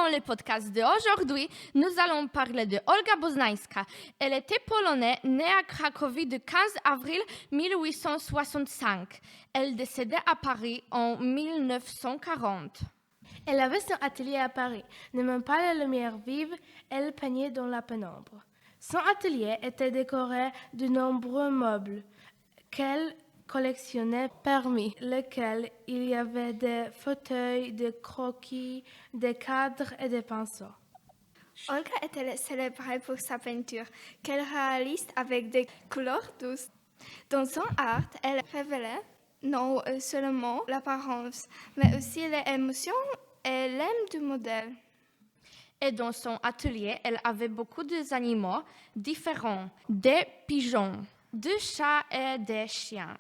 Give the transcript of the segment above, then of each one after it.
Dans le podcast d'aujourd'hui, nous allons parler de Olga Boznańska. Elle était polonaise, née à Cracovie le 15 avril 1865. Elle décédait à Paris en 1940. Elle avait son atelier à Paris. N'aimant pas la lumière vive, elle peignait dans la pénombre. Son atelier était décoré de nombreux meubles qu'elle collectionnait, parmi lesquels il y avait des fauteuils, des croquis, des cadres et des pinceaux. Olga était célébrée pour sa peinture, qu'elle réalise avec des couleurs douces. Dans son art, elle révélait non seulement l'apparence, mais aussi les émotions et l'âme du modèle. Et dans son atelier, elle avait beaucoup d'animaux différents, des pigeons, des chats et des chiens.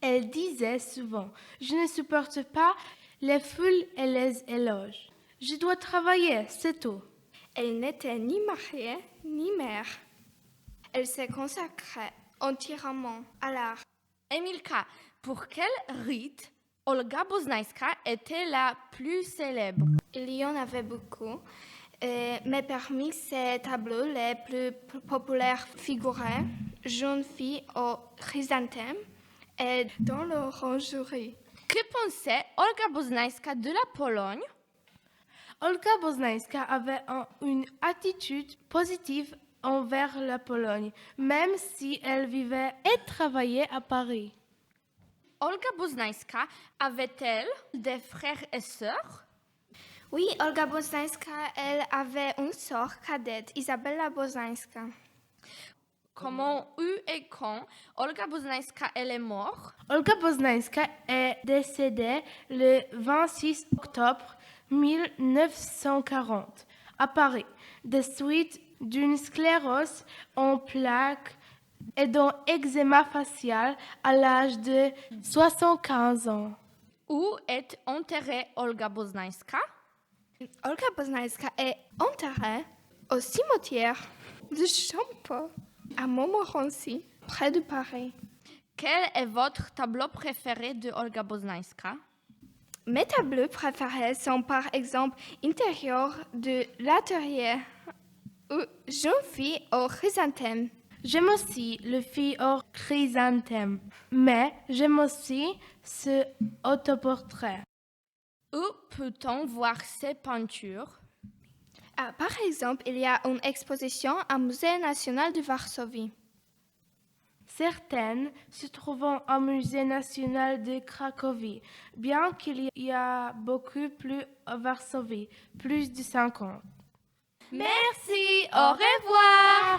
Elle disait souvent « Je ne supporte pas les foules et les éloges. Je dois travailler, c'est tout. » Elle n'était ni mariée ni mère. Elle s'est consacrée entièrement à l'art. Emilka, pour quel rite Olga Boznańska était la plus célèbre? Il y en avait beaucoup, mais parmi ces tableaux les plus populaires figuraient Jeune fille au chrysanthème et dans l'orangerie. Que pensait Olga Boznańska de la Pologne? Olga Boznańska avait une attitude positive envers la Pologne, même si elle vivait et travaillait à Paris. Olga Boznańska avait-elle des frères et sœurs? Oui, Olga Boznańska, elle avait une sœur cadette, Izabela Boznańska. Comment, où et quand Olga Boznańska elle est morte? Olga Boznańska est décédée le 26 octobre 1940 à Paris, des suites d'une sclérose en plaques et d'un eczéma facial à l'âge de 75 ans. Où est enterrée Olga Boznańska? Olga Boznańska est enterrée au cimetière de Champeaux, à Montmorency, près de Paris. Quel est votre tableau préféré de Olga Boznańska? Mes tableaux préférés sont par exemple Intérieur de l'atelier ou Jeune fille au chrysanthème. J'aime aussi le fille au chrysanthème, mais j'aime aussi ce autoportrait. Où peut-on voir ces peintures? Par exemple, il y a une exposition au Musée national de Varsovie. Certaines se trouvent au Musée national de Cracovie, bien qu'il y a beaucoup plus à Varsovie, plus de 50. Merci, au revoir!